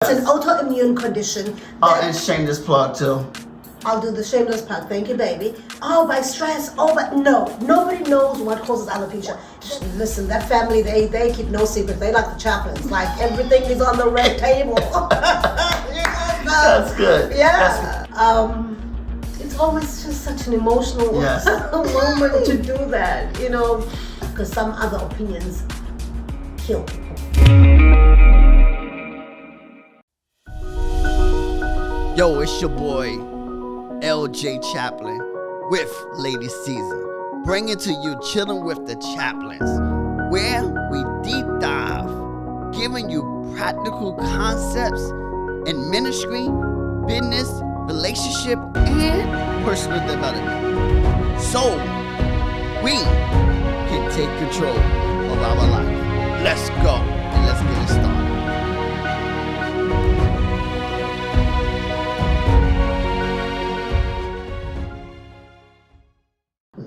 It's an autoimmune condition. Oh, and shameless plug too. I'll do the shameless plug. Thank you, baby. Oh, by stress. Oh, but no. Nobody knows what causes alopecia. Listen, that family, they keep no secrets. They like the Chaplins. Like, everything is on the red table. That's good. Yeah. It's always just such an emotional moment to do that, you know, because some other opinions kill people. Yo, it's your boy, LJ Chaplin, with Lady Caesar, bringing to you Chilling With The Chaplins, where we deep dive, giving you practical concepts in ministry, business, relationship, and personal development. So, we can take control of our life. Let's go, and let's get it started.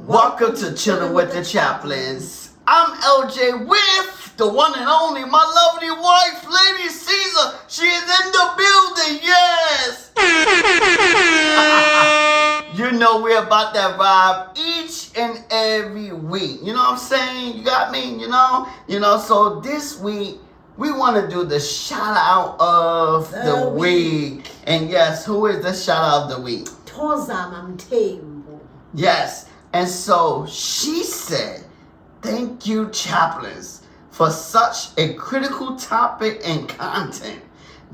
Welcome to Chilling With The Chaplins. I'm LJ with the one and only, my lovely wife, Lady Caesar. She is in the building, yes! You know we're about that vibe each and every week. You know what I'm saying? You got me? You know, so this week, we want to do the shout out of the week. And yes, who is the shout out of the week? Tozama Mtembu. Yes. And so she said, thank you, Chaplins, for such a critical topic and content.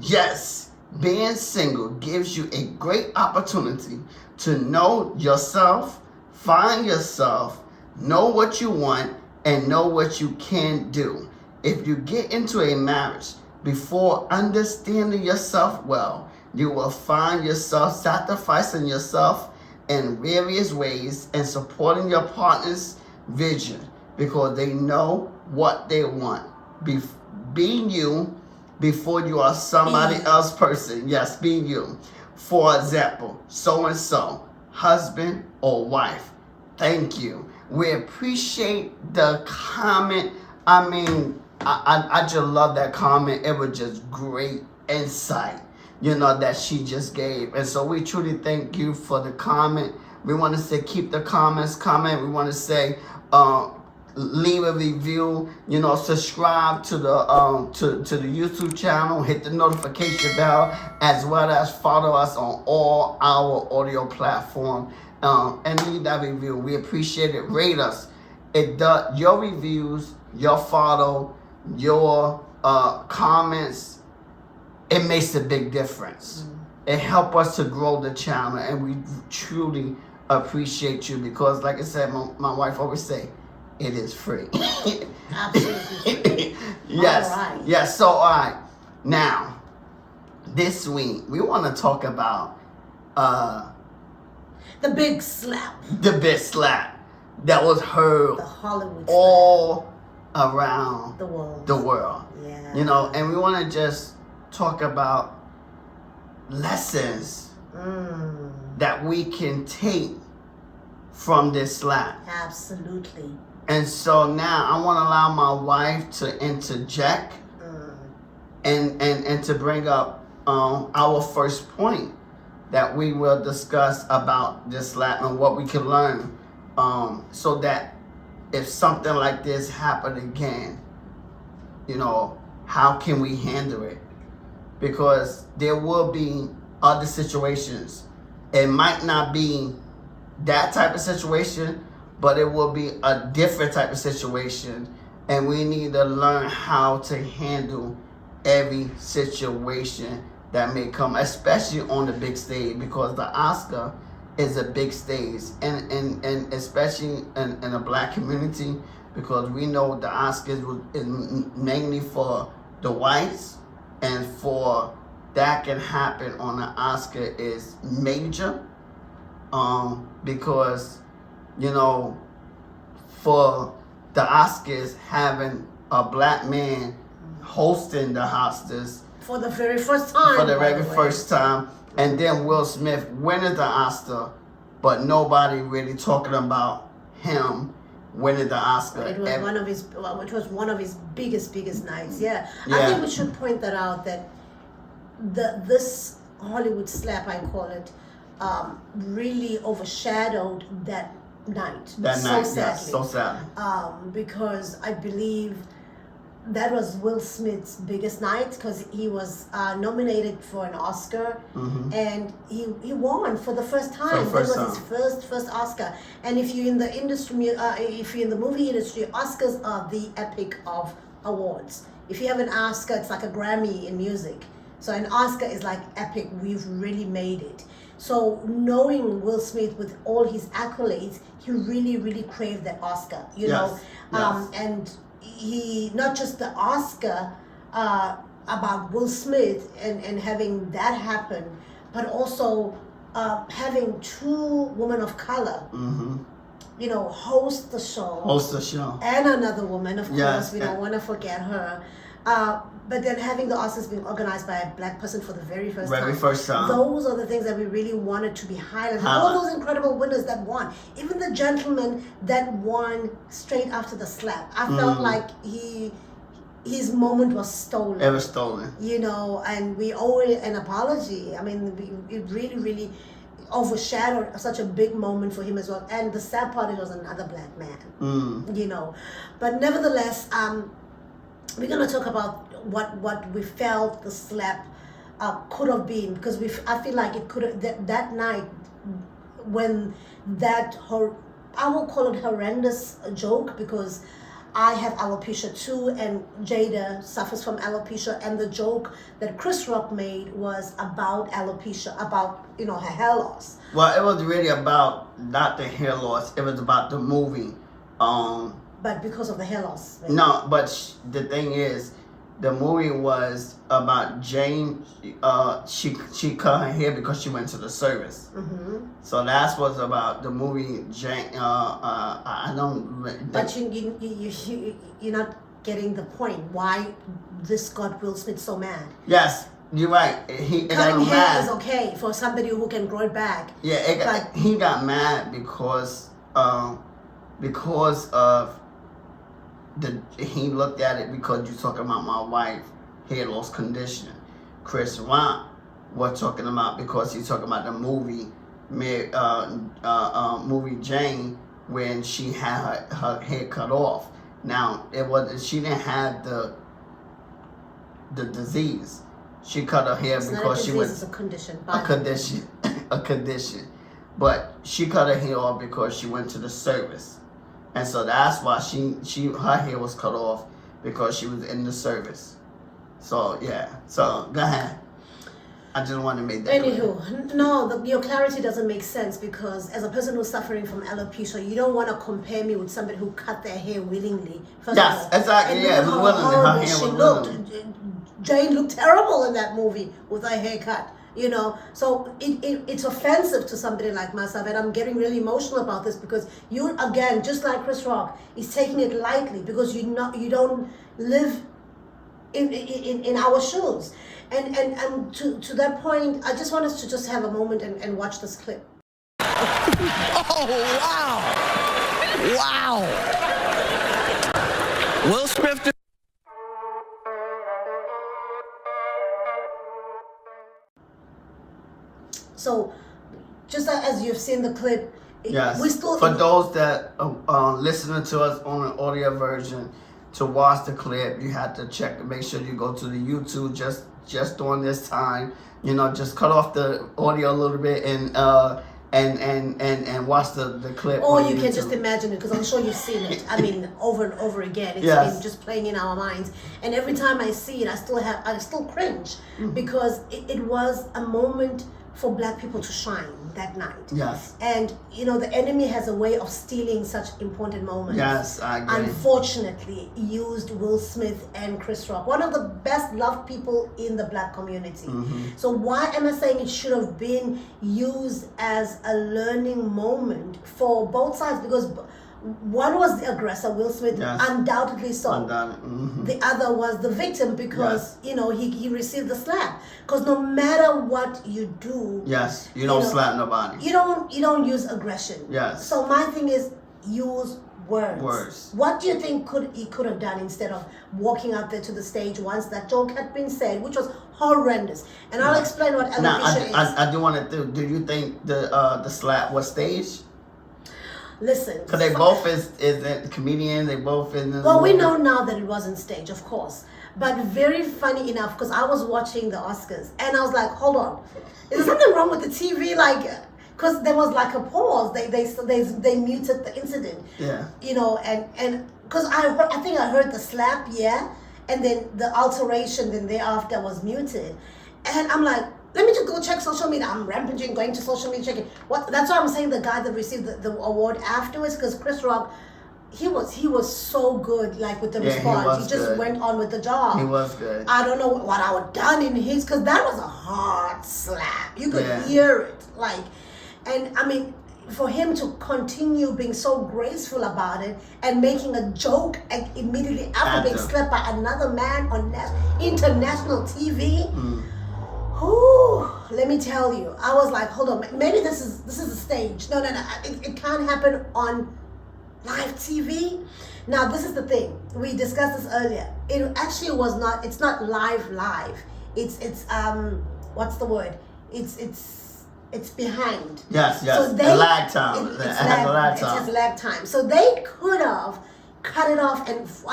Yes, being single gives you a great opportunity to know yourself, find yourself, know what you want, and know what you can do. If you get into a marriage before understanding yourself well, you will find yourself sacrificing yourself in various ways and supporting your partner's vision because they know what they want. Being you before you are somebody else person. Yes, being you. For example, so-and-so, husband or wife. Thank you. We appreciate the comment. I mean, I just love that comment. It was just great insight, you know, that she just gave. And so we truly thank you for the comment. We want to say keep the comments coming. We want to say leave a review, you know, subscribe to the to the YouTube channel, hit the notification bell, as well as follow us on all our audio platform, and leave that review. We appreciate it. Rate us. It does. Your reviews, your follow, your comments, it makes a big difference. It helps us to grow the channel, and we truly appreciate you because, like I said, my wife always say, it is free. Absolutely. Yes. All right. Yes. So, all right. Now, this week we want to talk about The big slap. the big slap that was heard The Hollywood all around the world. the world. Yeah. You know, and we want to just talk about lessons that we can take from this slap. Absolutely. And so now I want to allow my wife to interject and to bring up our first point that we will discuss about this slap and what we can learn, so that if something like this happen again, you know, how can we handle it? Because there will be other situations. It might not be that type of situation, but it will be a different type of situation. And we need to learn how to handle every situation that may come, especially on the big stage, because the Oscar is a big stage. And especially in a black community, because we know the Oscars is mainly for the whites, and for that can happen on an Oscar is major, because, you know, for the Oscars having a black man hosting the Oscars For the very first time. for the very first time, and then Will Smith winning the Oscar, but nobody really talking about him winning the Oscar. It was one of his. Well, it was one of his biggest nights. Yeah. I Yeah. think we should point that out. That this Hollywood slap, I call it, really overshadowed that night. That so night, sadly. yes, so sad. Because I believe that was Will Smith's biggest night, because he was nominated for an Oscar, and he won for the first time. That was his first Oscar. And if you're in the industry, if you're in the movie industry, Oscars are the epic of awards. If you have an Oscar, it's like a Grammy in music. So an Oscar is like epic. We've really made it. So knowing Will Smith with all his accolades, he really craved that Oscar. You know, and he not just the Oscar about Will Smith and having that happen, but also having two women of color, you know, host the show, and another woman, of course, we don't want to forget her. But then having the Oscars being organized by a black person for the very first time. Those are the things that we really wanted to be highlighted. All those incredible winners that won. Even the gentleman that won straight after the slap. I felt like his moment was stolen. It was stolen. You know, and we owe it an apology. I mean, it really overshadowed such a big moment for him as well. And the sad part, it was another black man. You know. But nevertheless, we're going to talk about what we felt the slap could have been, because I feel like it could have, that night when I will call it horrendous joke, because I have alopecia too, and Jada suffers from alopecia, and the joke that Chris Rock made was about alopecia, about, you know, her hair loss. Well, it was really about not the hair loss, it was about the movie. But because of the hair loss. Maybe. No, but the thing is, the movie was about Jane. She cut her hair because she went to the service. So that's what's about the movie. Jane. I don't. But you're not getting the point. Why this got Will Smith so mad? Yes, you're right. Cutting hair is okay for somebody who can grow it back. Yeah, he got mad because of he looked at it because you're talking about my wife hair loss condition. Chris Rock was talking about because he's talking about the movie Jane, when she had her hair cut off. Now she didn't have the disease. She cut her hair because she was a condition. A condition. But she cut her hair off because she went to the service. And so that's why her hair was cut off, because she was in the service. So yeah. So go ahead. I just want to make that Anywho, no, your clarity doesn't make sense, because as a person who's suffering from alopecia, you don't want to compare me with somebody who cut their hair willingly. Yes, exactly. Yeah, how horrible she looked. Jane looked terrible in that movie with her haircut. You know, so it's offensive to somebody like myself, and I'm getting really emotional about this, because you, again, just like Chris Rock, is taking it lightly, because you don't live in our shoes, and to that point, I just want us to just have a moment and watch this clip. Oh wow! Will Smith. So, just as you've seen the clip, yes. We still for those that listening to us on an audio version, to watch the clip, you have to make sure you go to the YouTube just during this time. You know, just cut off the audio a little bit and watch the clip. Or you can just imagine it, because I'm sure you've seen it. I mean, over and over again. It's been just playing in our minds. And every time I see it, I still cringe, because it was a moment for black people to shine that night. Yes. And, you know, the enemy has a way of stealing such important moments. Yes, I agree. Unfortunately, used Will Smith and Chris Rock, one of the best loved people in the black community. So why am I saying it should have been used as a learning moment for both sides? Because one was the aggressor, Will Smith, undoubtedly so. The other was the victim, because you know he received the slap. Because no matter what you do, you don't slap nobody. You don't use aggression. Yes. So my thing is, use words. Words. What do you think he could have done instead of walking out there to the stage once that joke had been said, which was horrendous? And I'll explain what alopecia is. I do want to. Do you think the slap was staged? Listen. Because they both is comedians. They both in this. Well, we know now that it wasn't staged, of course. But very funny enough, because I was watching the Oscars and I was like, hold on, is there something wrong with the TV? Like, because there was like a pause. They muted the incident. Yeah. You know, and because I think I heard the slap, yeah, and then the alteration then thereafter was muted, and I'm like, let me just go check social media. I'm rampaging, going to social media, checking what. That's why I'm saying the guy that received the award afterwards, because Chris Rock, he was so good, like with the response. He just went on with the job. He was good. I don't know what I would have done in his, because that was a hard slap. You could hear it, like, and I mean, for him to continue being so graceful about it and making a joke immediately after being slapped by another man on international TV. Whew, let me tell you, I was like, hold on, maybe this is a stage. No, it can't happen on live TV. Now, this is the thing. We discussed this earlier. It actually was not. It's not live. It's what's the word? It's behind. Yes. So the lag time. It has lag time. So they could have cut it off and for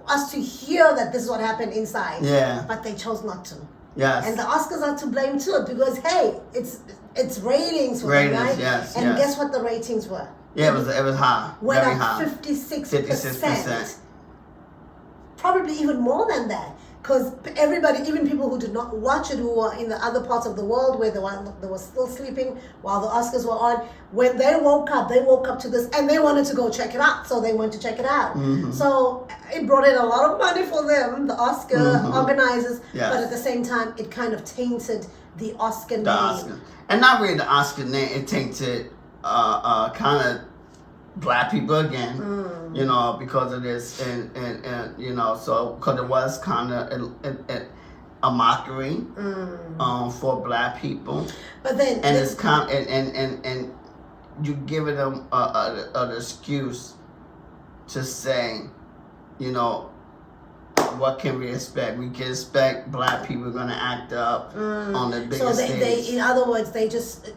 us to hear that this is what happened inside. Yeah. But they chose not to. Yes. And the Oscars are to blame too, because hey, it's ratings for them, right? Yes. And guess what the ratings were? Yeah, it was high. Went very up high. 56%. Probably even more than that. Because everybody, even people who did not watch it, who were in the other parts of the world where they were still sleeping while the Oscars were on, when they woke up to this and they wanted to go check it out. So they went to check it out. Mm-hmm. So it brought in a lot of money for them, the Oscar organizers. Yes. But at the same time, it kind of tainted the Oscar name. Oscar. And not really the Oscar name, it tainted kind of black people again, you know, because of this, and you know, so because it was kind of a mockery for black people, but then and it's kind and you give it them an excuse to say, you know, what can we expect? We can expect black people going to act up on the biggest stage. They, in other words, they just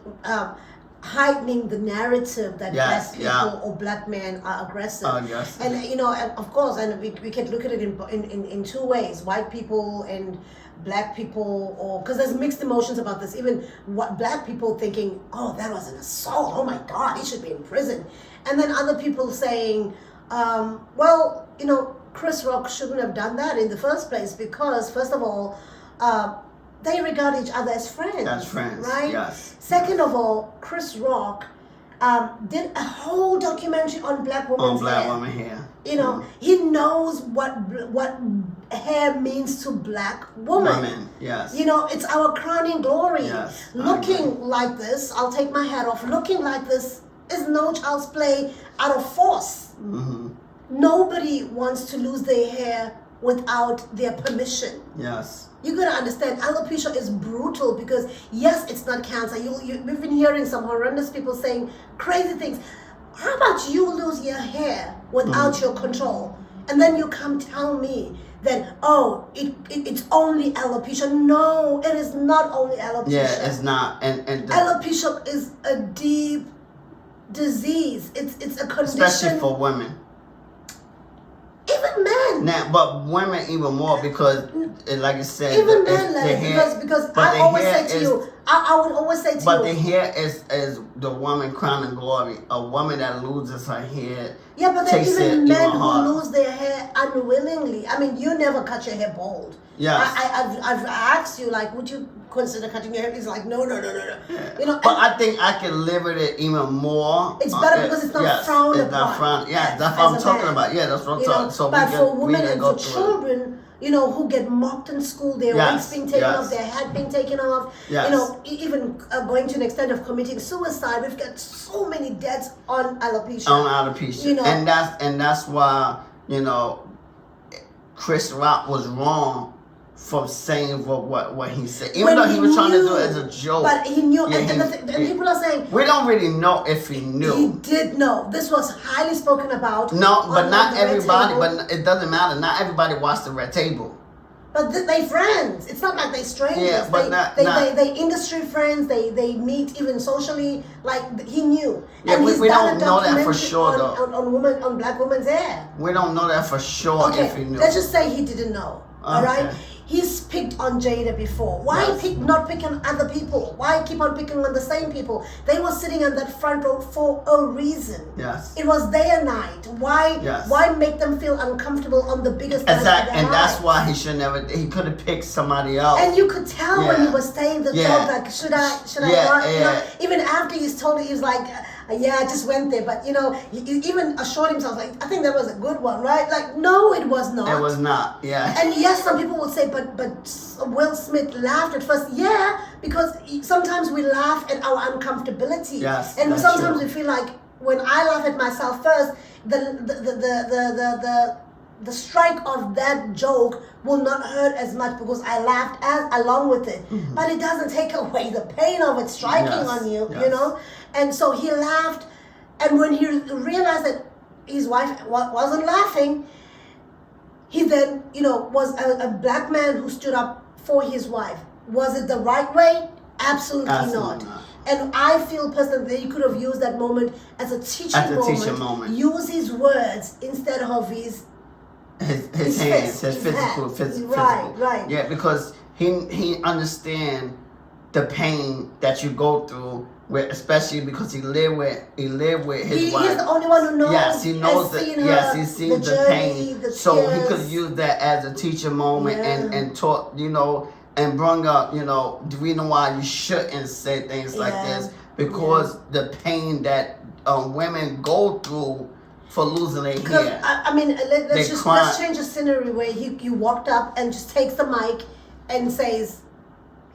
heightening the narrative that black people or black men are aggressive. Yes. And you know, of course, and we can look at it in two ways: white people and black people, or because there's mixed emotions about this. Even what black people thinking, oh, that was an assault. Oh my God, he should be in prison. And then other people saying, well, you know, Chris Rock shouldn't have done that in the first place, because first of all, they regard each other as friends. As friends, right? yes. Second of all, Chris Rock did a whole documentary on black women's hair. Women hair. You know, he knows what hair means to black women. Yes. You know, it's our crowning glory. Yes. Looking like this, I'll take my hat off. Looking like this is no child's play out of force. Mm-hmm. Nobody wants to lose their hair without their permission. Yes. You gotta understand, alopecia is brutal because yes, it's not cancer. We've been hearing some horrendous people saying crazy things. How about you lose your hair without your control, and then you come tell me that it's only alopecia? No, it is not only alopecia. Yeah, it's not. And alopecia is a deep disease. It's a condition, especially for women. Even men. Now, but women even more because, like I said, even men, because I always say to you, I would always say to you. But the hair is the woman crowning glory. A woman that loses her hair. Yeah, but then even men who harder. lose their hair unwillingly. I mean, you never cut your hair bald. Yes. I've asked you, like, would you consider cutting your hair? He's like, no. Yeah. You know, but I think I can live it even more. It's better because it's not frowned upon. It's not frowned. Yeah, that's what I'm talking about. Yeah, that's what I'm talking about. So but for women and for children, you know, who get mocked in school, their wigs being taken off, their hat being taken off, you know, even going to an extent of committing suicide. We've got so many deaths on alopecia. You know, and that's why, you know, Chris Rock was wrong from saying what he said, even When though he was trying to do it knew, as a joke. But he knew, Yeah, and people are saying we don't really know if he knew. he did know. This was highly spoken about. No, but not the Red everybody. Table. But it doesn't matter. Not everybody watched the Red Table. But they friends. It's not like they strangers. Yeah, but they industry friends. They meet even socially. Like he knew. Yeah, and we done don't a know that for documentary sure, though. On black women's hair. We don't know that for sure Okay, if he knew. let's just say he didn't know. All right. Okay. He's picked on Jada before. Why Yes. not pick on other people? Why keep on picking on the same people? They were sitting on that front row for a reason. Yes. It was their night. Why? Yes. Why make them feel uncomfortable on the biggest night of Exactly, their and that's lives? why he should never. He could have picked somebody else. And you could tell when he Yeah. was saying the Yeah. talk, like, should I Yeah, not? You know, yeah. even after he's told it, he was like, yeah, I just went there. But, you know, he even assured himself, like, I think that was a good one, right? Like, no, it was not. It was not. Yeah. And yes, some people would say, but Will Smith laughed at first. Yeah, because sometimes we laugh at our uncomfortability. Yes, And that's sometimes true. we feel like when I laugh at myself first, the strike of that joke will not hurt as much because I laughed along with it. Mm-hmm. But it doesn't take away the pain of it striking Yes, on you, yes. you know? And so he laughed. And when he realized that his wife wasn't laughing, he then, you know, was a black man who stood up for his wife. Was it the right way? Absolutely not. And I feel personally that he could have used that moment as a teaching moment. Use his words instead of his hands, his physical. Right. Yeah, because he understand the pain that you go through, especially because he lived with his wife. He's the only one who knows. Yes, he knows that. Yes, he sees the pain. So he tears. could use that as a teacher moment and taught, you know, and bring up, you know, the reason why you shouldn't say things like this, because the pain that women go through for losing their hair. I mean, let's change the scenery where you walked up and just takes the mic and says,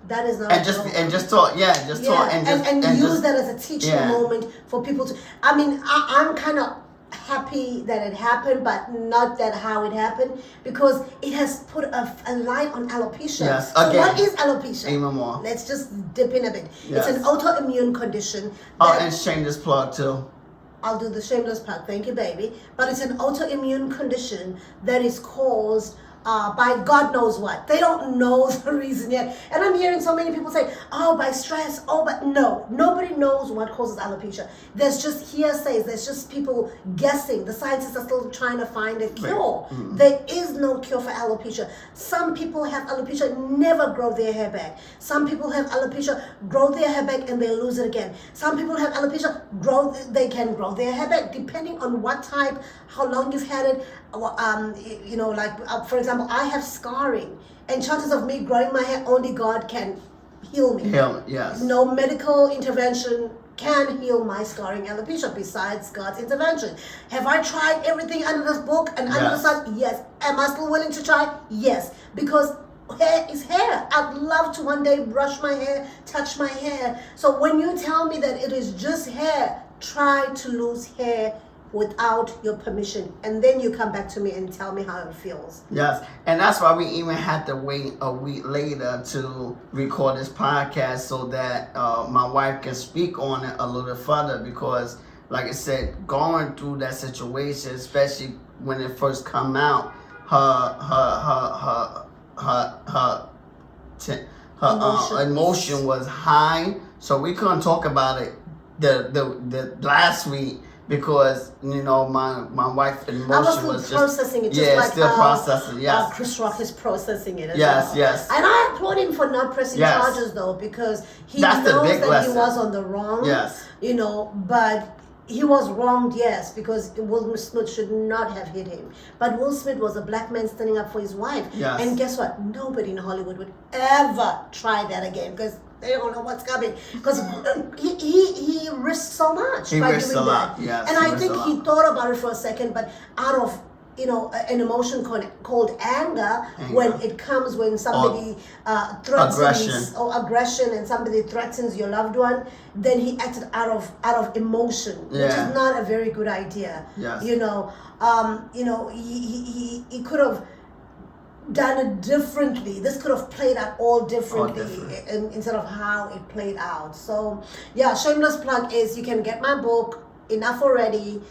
that is not and just talk, talk and use that as a teaching moment for people to. I mean, I'm kind of happy that it happened, but not that how it happened, because it has put a light on alopecia. Yes, so again, what is alopecia? Even more. Let's just dip in a bit. Yes. It's an autoimmune condition. And shameless plug too. I'll do the shameless part. Thank you, baby. But it's an autoimmune condition that is caused by God knows what. They don't know the reason yet. And I'm hearing so many people say, oh, by stress. Oh, but no. Nobody knows what causes alopecia. There's just hearsays. There's just people guessing. The scientists are still trying to find a cure. Mm-hmm. There is no cure for alopecia. Some people have alopecia, never grow their hair back. Some people have alopecia, grow their hair back, and they lose it again. Some people have alopecia, they can grow their hair back, depending on what type, how long you've had it. You know, like, for example, I have scarring, and chances of me growing my hair, only God can heal me. Yes. No medical intervention can heal my scarring alopecia besides God's intervention. Have I tried everything under this book and under the sun? Yes. Am I still willing to try? Yes. Because hair is hair. I'd love to one day brush my hair, touch my hair. So when you tell me that it is just hair, try to lose hair without your permission, and then you come back to me and tell me how it feels. Yes, and that's why we even had to wait a week later to record this podcast so that my wife can speak on it a little further, because like I said, going through that situation, especially when it first come out, her emotion was high, so we couldn't talk about it the last week, because, you know, my wife's emotion was still processing it, just yeah, like still how processing. Yes, Chris Rock is processing it as well. Yes. And I applaud him for not pressing charges, though, because he That's knows that lesson. he was on the wrong. Yes, you know, but he was wronged, yes, because Will Smith should not have hit him. But Will Smith was a black man standing up for his wife. Yes. And guess what? Nobody in Hollywood would ever try that again, because they don't know what's coming. Because he risked so much by doing that. Lot. Yes, and I think he thought about it for a second, but out of, you know, an emotion called anger, when it comes when somebody threatens aggression, and somebody threatens your loved one, then he acted out of emotion, which is not a very good idea. Yes. You know, he could have done it differently. This could have played out all differently instead of how it played out. So yeah, shameless plug is you can get my book, Enough Already,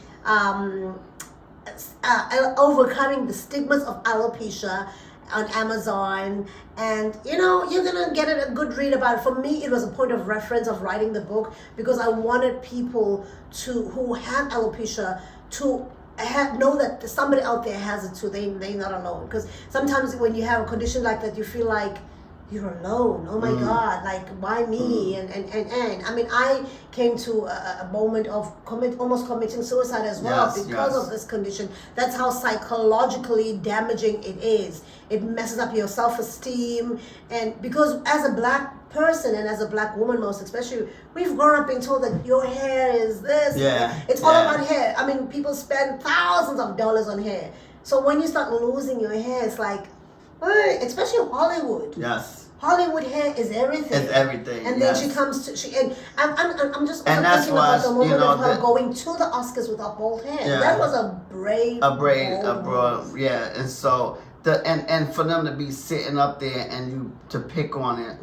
Overcoming the Stigmas of Alopecia, on Amazon, and you're gonna get a good read about it. For me, it was a point of reference of writing the book because I wanted people who have alopecia to know that somebody out there has it too. They're not alone, because sometimes when you have a condition like that, you feel like you're alone. Oh my God, like why me? And I mean, I came to a moment of almost committing suicide as well because of this condition. That's how psychologically damaging it is. It messes up your self-esteem, and because as a black person and as a black woman, most especially, we've grown up being told that your hair is this. It's all about hair. I mean, people spend thousands of dollars on hair. So when you start losing your hair, it's like, especially Hollywood. Hollywood hair is everything. It's everything. And then she comes to and I'm just thinking about the moment of her going to the Oscars with her bald hair. That was a brave. And so and for them to be sitting up there and you to pick on it,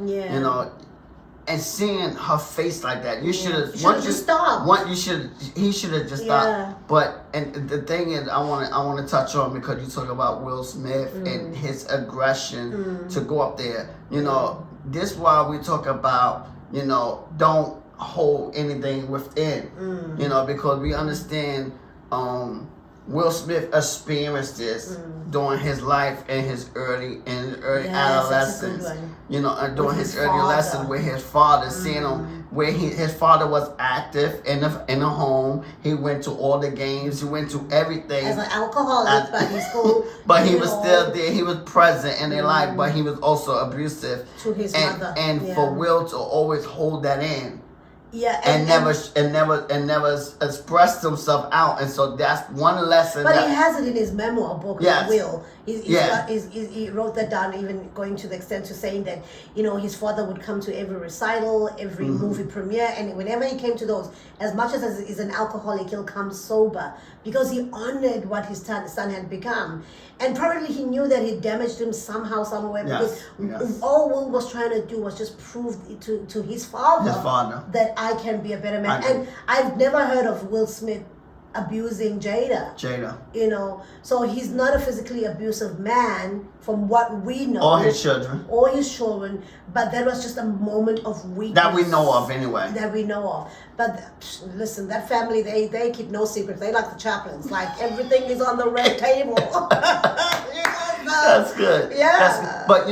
and seeing her face like that, you should have just stopped. He should have just stopped. But and the thing is, I want to touch on, because you talk about Will Smith and his aggression to go up there. This is why we talk about don't hold anything within. Because we understand Will Smith experienced this during his life and his early adolescence. During his early lessons with his father, seeing him where his father was active in the home. He went to all the games. He went to everything. As an alcoholic, but he's cool. But he was still there. He was present in their life, but he was also abusive to his mother. And for Will to always hold that in. And never expressed himself out, and so that's one lesson. But he has it in his memoir book. Will. He wrote that down, even going to the extent to saying that his father would come to every recital, every movie premiere, and whenever he came to those, as much as he's an alcoholic, he'll come sober because he honored what his son had become. And probably he knew that he damaged him somehow, somewhere, because all Will was trying to do was just prove to his father that I can be a better man. And I've never heard of Will Smith abusing Jada. So he's not a physically abusive man from what we know. Or his children. But that was just a moment of weakness. That we know of anyway. But listen, that family, they keep no secrets. They like the Chaplins. Like everything is on the red table. That's good. Yeah. But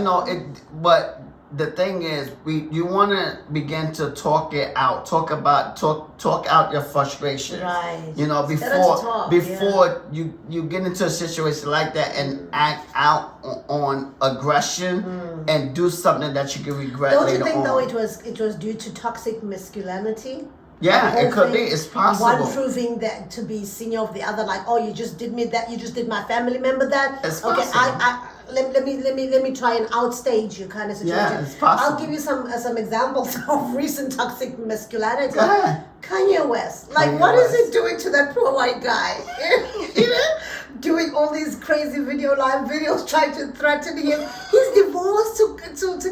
the thing is, you want to begin to talk it out. Talk out your frustration. Right. Before you get into a situation like that and act out on aggression and do something that you can regret later on. Don't you think though it was due to toxic masculinity? Yeah, it could be. It's possible. One proving that to be senior of the other, like, oh, you just did me that. You just did my family member that. It's okay, possible. Let me try and outstage you kind of situation. Yeah, it's possible. I'll give you some examples of recent toxic masculinity. Go ahead. Kanye West. Like, what is it doing to that poor white guy? Doing all these crazy live videos, trying to threaten him. He's divorced to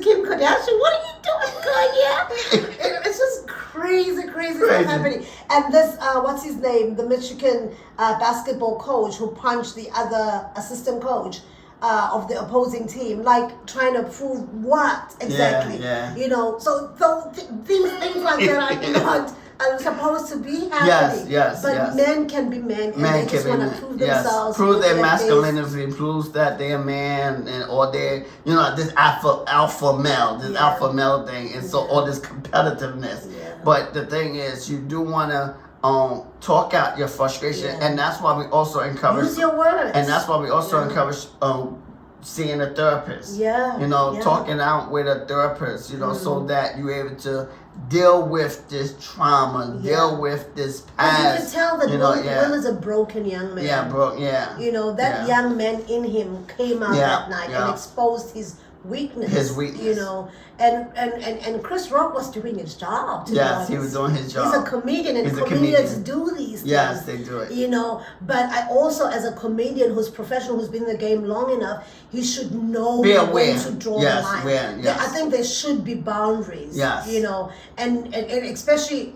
Kim Kardashian. What are you doing, Kanye? It's just crazy stuff happening. And this, what's his name? The Michigan basketball coach who punched the other assistant coach of the opposing team, like trying to prove what exactly? So things like that are supposed to be happening. But men can be men, and they just want to prove themselves. Prove their masculinity, prove that they're a man, or they're this alpha male thing, and so all this competitiveness. But the thing is, you do want to talk out your frustration, and that's why we also encourage. Use your words. And that's why we also encourage seeing a therapist. Talking out with a therapist. So that you're able to deal with this trauma, deal with this past. You can tell that Will is a broken young man. Young man in him came out that night and exposed his weakness. His weakness. You know, and Chris Rock was doing his job. To be Yes, honest. he was doing his job. He's a comedian, and He's a comedians comedian. do these things. Yes, they do it. You know, but I also, as a comedian who's professional, who's been in the game long enough, he should know Be aware. when to draw Yes, the line. aware, yes. I think there should be boundaries. Yes. You know, and especially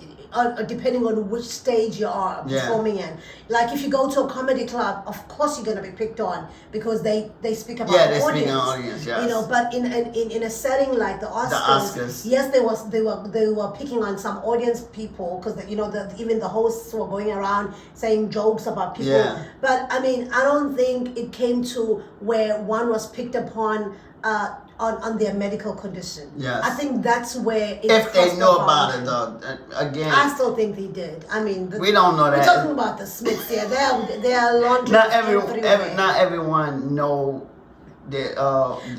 depending on which stage you are Yeah. performing in. Like if you go to a comedy club, of course you're gonna be picked on because they speak about the they audience. speak on audience, yes. You know, but in a setting like the Oscars, yes, they were picking on some audience people because you know even the hosts were going around saying jokes about people. Yeah. But I mean, I don't think it came to where one was picked upon on their medical condition. Yes. I think that's where it If they crossed know the about line. it, though, again, I still think they did. I mean, we don't know we're that. talking about the Smiths here. They're laundry. Not everyone know that.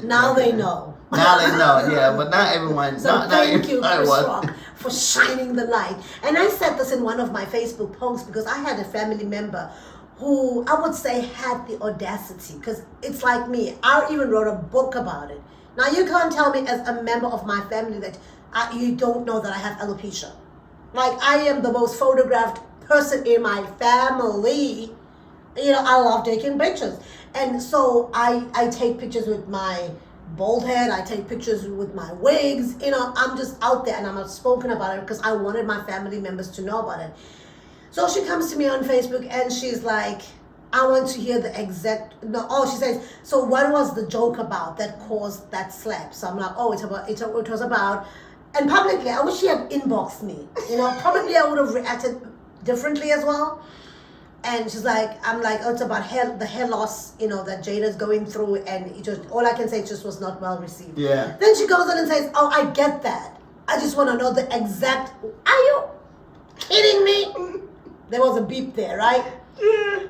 Now they know. Now they know, yeah, but not everyone. So not thank you, Chris everyone. Rock, for shining the light. And I said this in one of my Facebook posts because I had a family member who I would say had the audacity, because it's like me. I even wrote a book about it. Now you can't tell me as a member of my family that you don't know that I have alopecia. Like I am the most photographed person in my family. You know, I love taking pictures. And so I take pictures with my bald head, I take pictures with my wigs. You know, I'm just out there and I'm outspoken about it because I wanted my family members to know about it. So she comes to me on Facebook and she's like, I want to hear the exact, she says, so what was the joke about that caused that slap? So I'm like, it was about, and publicly, I wish she had inboxed me. You know, probably I would have reacted differently as well. And she's like, I'm like, it's about the hair loss, you know, that Jada's going through, and it just, all I can say, it just was not well received. Yeah. Then she goes on and says, I get that. I just want to know the exact, are you kidding me? There was a beep there, right?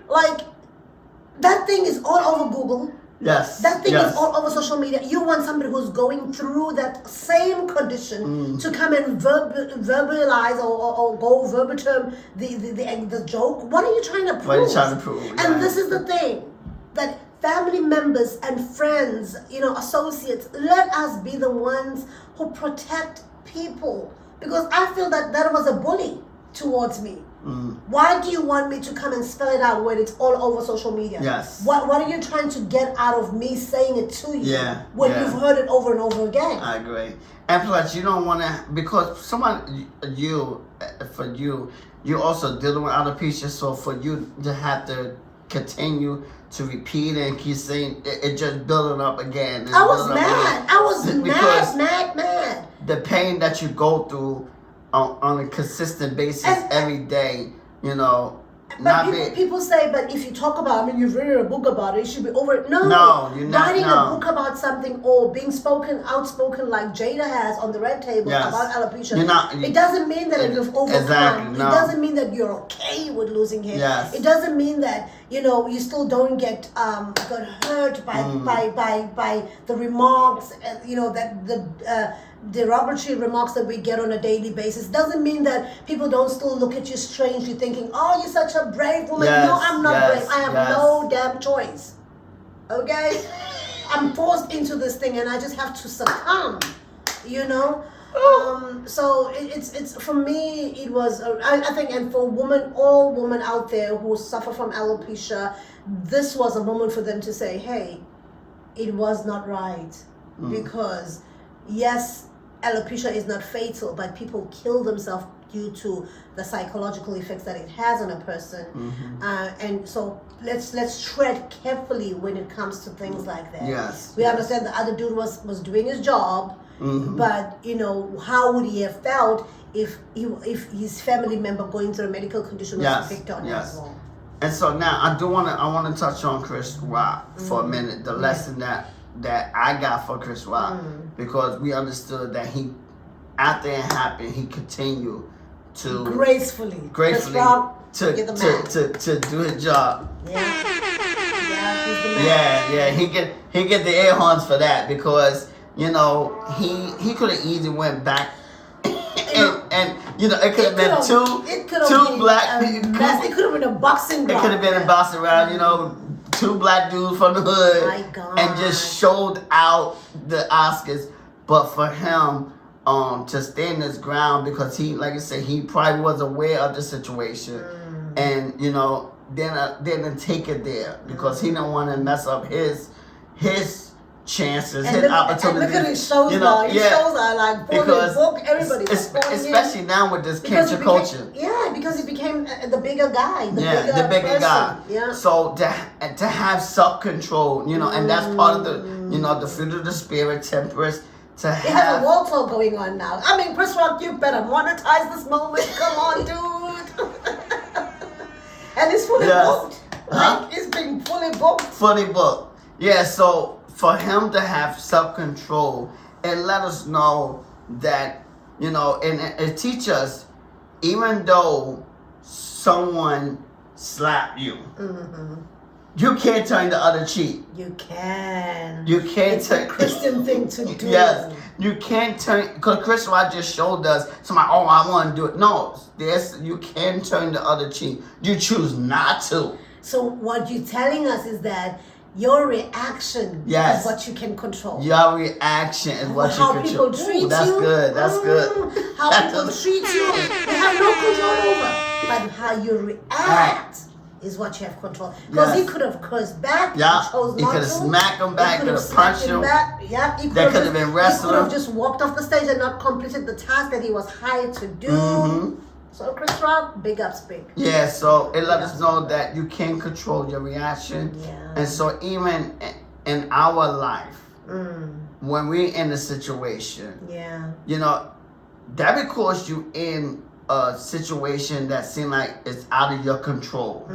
Like, that thing is all over Google. Yes. That thing is all over social media. You want somebody who's going through that same condition to come and verbalize or go verbatim the joke. What are you trying to prove? What are you trying to prove? And Yeah. this is the thing, that family members and friends, you know, associates, let us be the ones who protect people. Because I feel that was a bully towards me. Why do you want me to come and spell it out when it's all over social media? Yes. What are you trying to get out of me saying it to you when Yeah. you've heard it over and over again? I agree. And plus, you don't want to, because you also dealing with alopecia, so for you to have to continue to repeat and keep saying it just building up again. I was mad. I was Because mad. the pain that you go through on a consistent basis every day, you know. But people say, but if you talk about, you've written a book about it, it should be over. No, you're not. Writing a book about something or being outspoken like Jada has on the Red Table about alopecia, it doesn't mean that you've overcome. Exactly, no. It doesn't mean that you're okay with losing hair. Yes. It doesn't mean that, you know, you still don't get got hurt by the remarks, you know, that the derogatory remarks that we get on a daily basis. Doesn't mean that people don't still look at you strangely thinking, oh, you're such a brave woman. No, I'm not brave. I have no damn choice. Okay? I'm forced into this thing and I just have to succumb, you know? So it's for me, it was, I think, and for all women out there who suffer from alopecia, this was a moment for them to say, hey, it was not right. Because yes, alopecia is not fatal, but people kill themselves due to the psychological effects that it has on a person. And so let's tread carefully when it comes to things like that. Yes. We understand the other dude was doing his job, but you know, how would he have felt if his family member going through a medical condition was picked on as well? And so now I want to touch on Chris Rock for a minute. The lesson that I got for Chris Rock, because we understood that he, after it happened, he continued to gracefully to do his job. Yeah, he's the man. He get the air horns for that, because you know he could have easily went back and you know it could have been two black people. It could have been a boxing. It could have been a boxing round, you know. two black dudes from the hood My God. and just showed out the Oscars. But for him, to stand his ground, because he, like I said, he probably was aware of the situation, and then take it there because he didn't want to mess up his chances, his opportunities. And look at his shows now. His shows are like because book. Everybody, especially now with this cancel culture. Yeah, because he became the bigger guy. The bigger person. Guy. Yeah. So to have self-control, and that's part of the the fruit of the spirit, temperance. He has a wall talk going on now. I mean, Chris Rock, you better monetize this moment. Come on, dude. And it's fully booked. Like, it's being fully booked. Fully booked. Yeah, so for him to have self-control and let us know that, and teach us, even though someone slapped you, you can't turn the other cheek. You can. You can't it's a Christian thing to do. Yes. You can't turn, because Chris Rock just showed us, somebody, I want to do it. No, you can turn the other cheek. You choose not to. So what you're telling us is that your reaction is what you can control. Your reaction is what you control. How people treat you. That's good. That's good. How people treat you, they have no control over. But how you react is what you have control. Because he could have cursed back. Yeah. He chose He not could have to. smacked him back. He could have punched him. Yeah. He could have been wrestling. He could have just walked off the stage and not completed the task that he was hired to do. So Chris Rock, big ups, big. Yeah, so it let us know that you can control your reaction. Yeah. And so even in our life, when we're in a situation, that because you in a situation that seems like it's out of your control.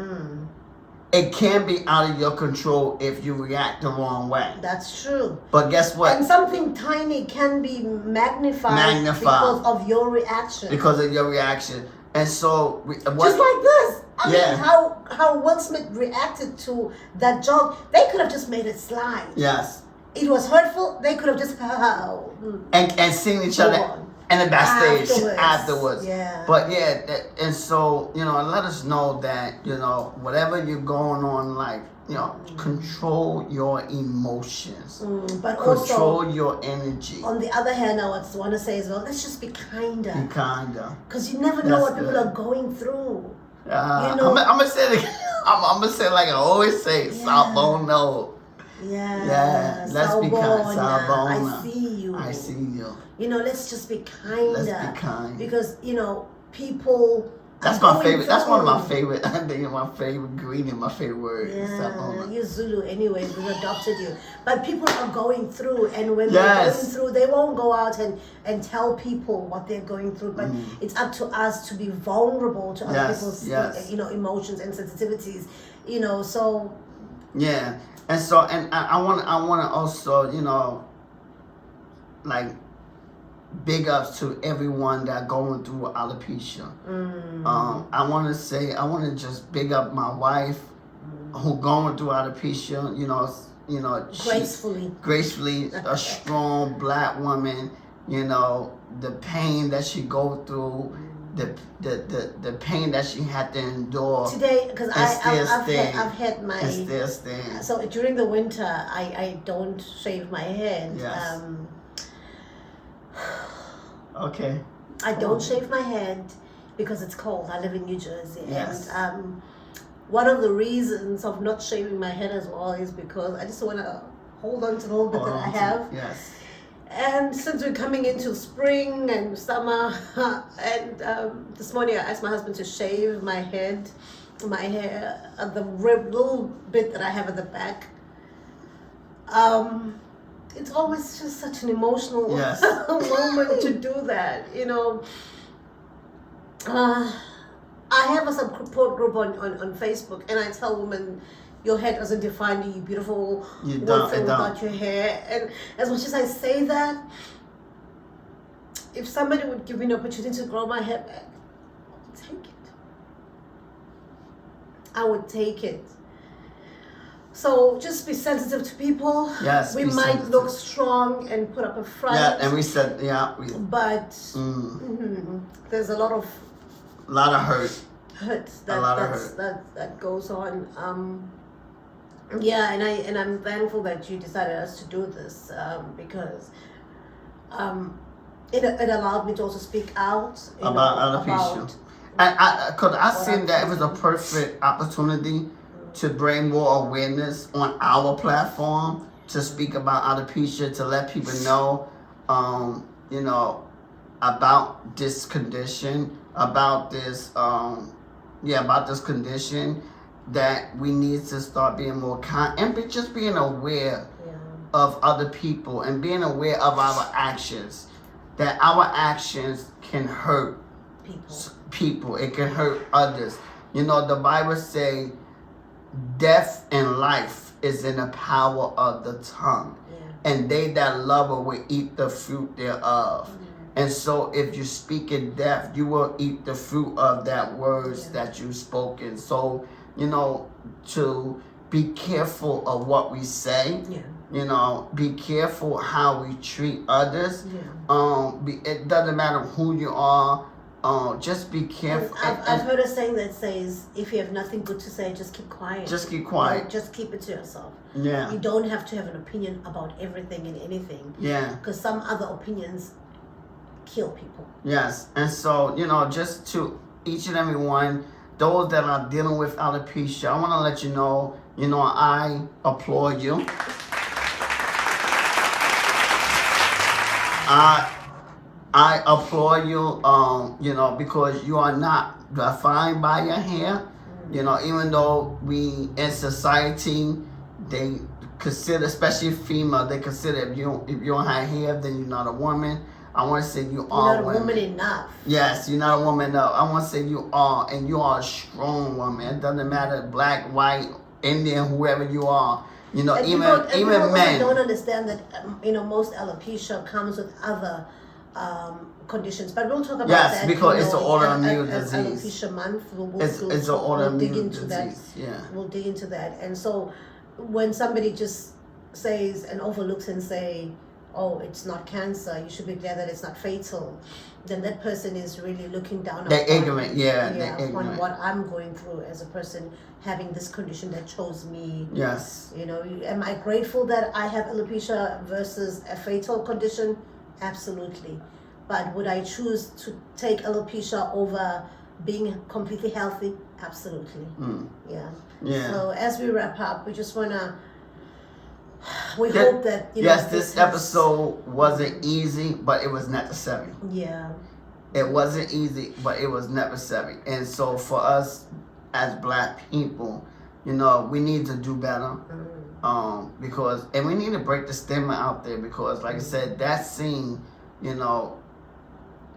It can be out of your control if you react the wrong way. That's true. But guess what? And something tiny can be magnified. Because of your reaction. Because of your reaction. And so... just like this. I mean, how Will Smith reacted to that joke, they could have just made it slide. Yes. It was hurtful. They could have just... and seen each other in the backstage afterwards. Yeah. But and so, let us know that, whatever you're going on in life, control your emotions. But control also, your energy. On the other hand, I want to say as well, let's just be kinder. Be kinder. Because you never know what people are going through. I'm gonna say it again. I'm gonna say it like I always say, Southbone no. Yeah. Let's be kind. I see you. I see you. Let's just be kinder. Let's be kind. Because, people... That's my favorite. That's one of my favorite. I think my favorite greeting, my favorite word. Yeah, you're Zulu anyway. We adopted you. But people are going through, and when they're going through, they won't go out and tell people what they're going through. But it's up to us to be vulnerable to other people's, emotions and sensitivities. So. Yeah, and so I want to also like. Big ups to everyone that going through alopecia. I want to just big up my wife who going through alopecia. Gracefully, a strong black woman. The pain that she go through, the pain that she had to endure. Today, because I've had my. And still stand. So during the winter, I don't shave my head. Yes. Okay. I don't shave my head because it's cold. I live in New Jersey. Yes. And one of the reasons of not shaving my head as well is because I just want to hold on to the little bit that I have. Yes. And since we're coming into spring and summer, and this morning I asked my husband to shave my hair, the little bit that I have at the back. It's always just such an emotional moment to do that, I have a support group on Facebook, and I tell women, your hair doesn't define you, you're beautiful without your hair. And as much as I say that, if somebody would give me an opportunity to grow my hair back, I would take it. So just be sensitive to people. Yes, we might look strong and put up a front. Yeah, and we said, but there's a lot of hurt. That goes on. Yeah, and I'm thankful that you decided us to do this because it allowed me to also speak out about alopecia. And I seen that it was a perfect opportunity to bring more awareness on our platform to speak about alopecia, to let people know, about this condition, about this, about this condition, that we need to start being more kind and just being aware of other people and being aware of our actions. That our actions can hurt people. It can hurt others. The Bible say death and life is in the power of the tongue. And they that love her will eat the fruit thereof. And so if you speak in death, you will eat the fruit of that words that you've spoken. So, to be careful of what we say. Be careful how we treat others. It doesn't matter who you are. Just be careful. I've heard a saying that says, if you have nothing good to say, just keep quiet. Just keep quiet. Just keep it to yourself. Yeah. You don't have to have an opinion about everything and anything. Yeah. Because some other opinions kill people. Yes. And so, just to each and every one, those that are dealing with alopecia, I want to let you know, I applaud you. I applaud you, because you are not defined by your hair. Even though we in society, they consider, especially female, they consider if you don't have hair, then you're not a woman. I want to say you are You're not a woman enough. Yes, you're not a woman enough. I want to say you are, and you are a strong woman. It doesn't matter, black, white, Indian, whoever you are. Even men don't understand that most alopecia comes with other conditions, but we'll talk about that. Yes, because it's an autoimmune Alopecia disease. month. It's an autoimmune disease. That. Yeah, we'll dig into that. And so, when somebody just says and overlooks and say, "Oh, it's not cancer. You should be glad that it's not fatal," then that person is really looking down. They're ignorant. On what I'm going through as a person having this condition that chose me. Yes. Am I grateful that I have alopecia versus a fatal condition? Absolutely. But would I choose to take alopecia over being completely healthy? Absolutely. Yeah. So as we wrap up, we just wanna. Hope that this episode wasn't easy, but it was necessary. Yeah. It wasn't easy, but it was necessary. And so for us as black people, we need to do better. Because we need to break the stigma out there, because like I said, that scene,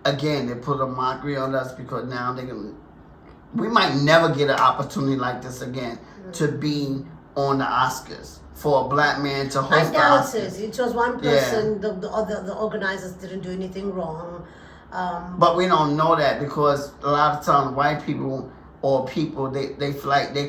again, they put a mockery on us, because now we might never get an opportunity like this again to be on the Oscars. For a black man to host the Oscars. It was one person. The organizers didn't do anything wrong. But we don't know that, because a lot of times white people or people they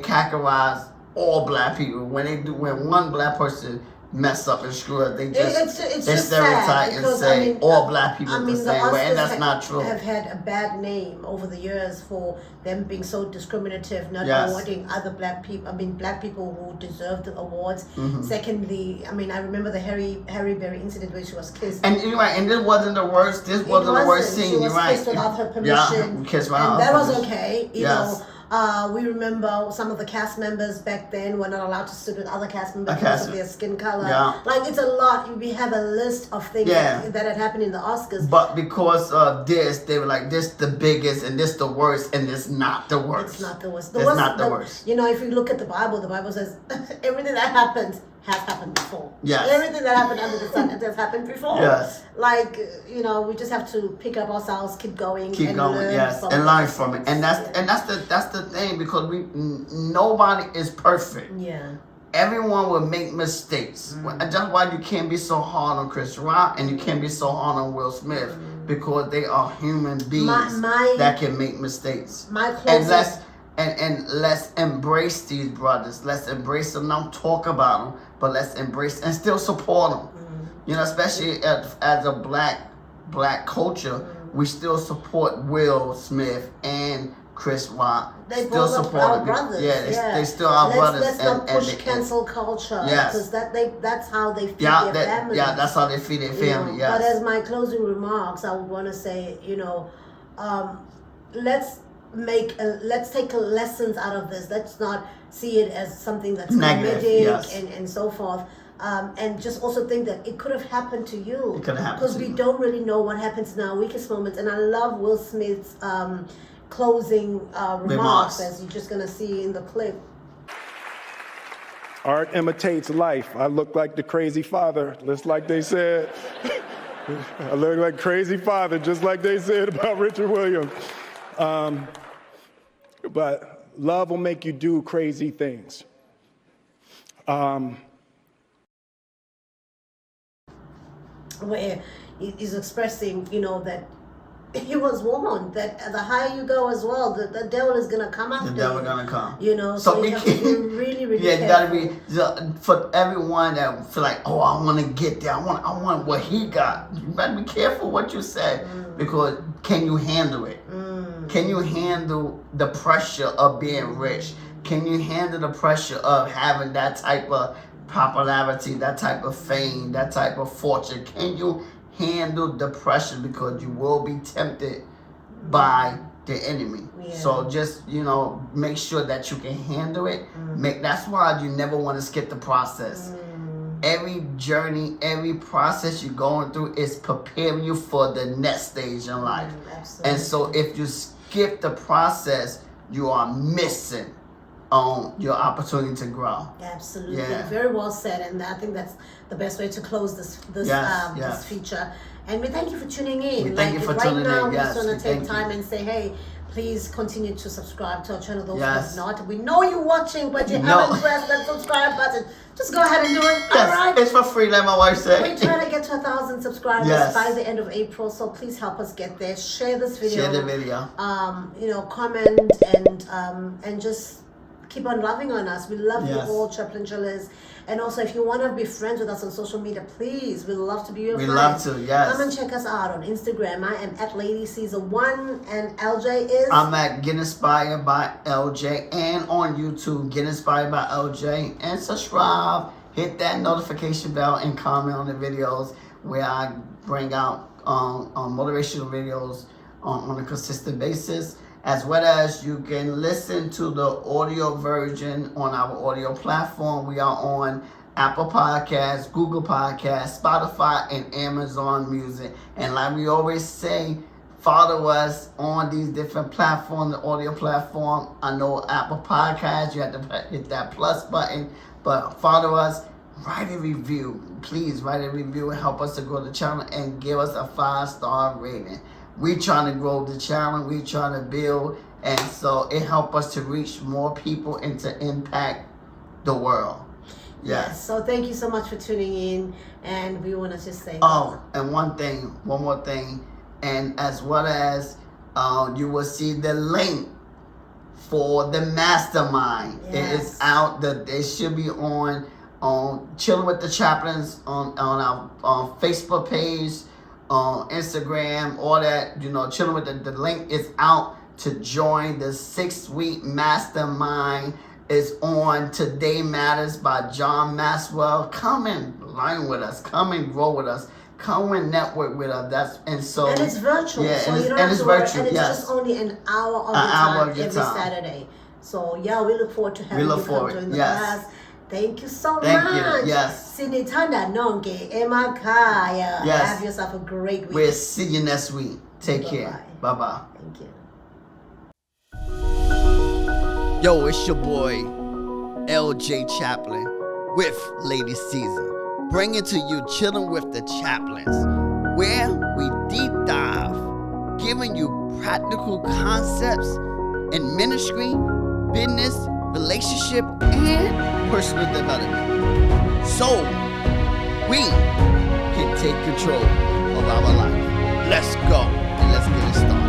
categorize all black people. When one black person mess up and screw up, they stereotype and say all black people the same way, and that's not true. Have had a bad name over the years for them being so discriminative, not awarding other black people. Black people who deserve the awards. Secondly, I remember the Harry Berry incident where she was kissed. And you're right, and this wasn't the worst. This wasn't the worst scene. She was you're right. kissed without her permission. And that was okay. You know. We remember some of the cast members back then were not allowed to sit with other cast members because of their skin color. Like, it's a lot. We have a list of things that had happened in the Oscars. But because of this, they were like, this the biggest, and this the worst, and this not the worst. It's not the worst. It's not the worst. If you look at the Bible says everything that happens has happened before. Yes. Everything that happened under the sun has happened before. Yes. Like, we just have to pick up ourselves, keep going, learn from it. And that's the thing, because nobody is perfect. Yeah. Everyone will make mistakes. And that's why you can't be so hard on Chris Rock and you can't be so hard on Will Smith, because they are human beings that can make mistakes. And let's embrace these brothers. Let's embrace them. Don't talk about them, but let's embrace and still support them. Especially as a black culture, we still support Will Smith and Chris Rock, They still both are support our them. brothers. Yeah, they still our brothers. Let's not push cancel culture. Yes. Because that's how they feed their families. Yeah, that's how they feed their family. Yes. But as my closing remarks, I would want to say, let's take lessons out of this. Let's not see it as something that's negative, yes. and so forth. And just also think that it could have happened to you. It could have happened because we don't really know what happens in our weakest moments. And I love Will Smith's closing remarks, as you're just gonna see in the clip. Art imitates life. I look like the crazy father, just like they said. I look like crazy father, just like they said about Richard Williams. But love will make you do crazy things. Where he's expressing, that he was warned that the higher you go as well, the devil is gonna come after you. The devil gonna come. So you have to be really, really careful. You gotta be for everyone that feel like, oh, I want to get there. I want what he got. You better be careful what you say because can you handle it? Can you handle the pressure of being rich? Can you handle the pressure of having that type of popularity, that type of fame, that type of fortune? Can you handle the pressure, because you will be tempted by the enemy? So just make sure that you can handle it. That's why you never want to skip the process. Every journey, every process you're going through is preparing you for the next stage in life. And so if you skip the process, you are missing on your opportunity to grow. Absolutely. Very well said. And I think that's the best way to close this feature. And we thank you for tuning in. We thank you for tuning in. Right now, we just want to take time and say, hey, please continue to subscribe to our channel. Those who have not. We know you're watching, but you haven't pressed that subscribe button. Just go ahead and do it. All right. It's for free, like my wife said. We're trying to get to 1,000 subscribers by the end of April. So please help us get there. Share this video. Share the video. Comment and just keep on loving on us. We love you all, Chaplin Chillers. And also, if you want to be friends with us on social media, please, we'd love to be your friends. We love to, yes. Come and check us out on Instagram. I am at LadyCaesar1, and LJ is? I'm at Get Inspired by LJ, and on YouTube, Get Inspired by LJ. And subscribe, hit that notification bell, and comment on the videos where I bring out motivational videos on a consistent basis. As well as you can listen to the audio version on our audio platform. We are on Apple Podcasts, Google Podcasts, Spotify, and Amazon Music. And like we always say, follow us on these different platforms, the audio platform. I know Apple Podcasts, you have to hit that plus button, but follow us. Write a review. Please write a review and help us to grow the channel and give us a 5-star rating. We trying to grow the channel. We trying to build. And so it helps us to reach more people and to impact the world. Yes. So thank you so much for tuning in. And we want to just say. And one more thing. And as well as you will see the link for the mastermind. It is out. It should be on Chilling With The Chaplins on our Facebook page. On Instagram, all that, Chilling With the link is out to join the 6-week mastermind. Is on Today Matters by John Maxwell. Come and learn with us. Come and grow with us. Come and network with us. And it's virtual. Yeah, so you don't have to worry. And it's just only an hour of your time every Saturday. So we look forward to having you come join the class. Thank you so much. Thank you. Yes. Sinithanda nonke emakhaya. Yes. Have yourself a great week. We'll see you next week. Take care. Bye-bye. Thank you. Yo, it's your boy, LJ Chaplin, with Lady Caesar, bringing to you Chilling With The Chaplins, where we deep dive, giving you practical concepts in ministry, business, relationship, and personal development. So we can take control of our life. Let's go and let's get it started.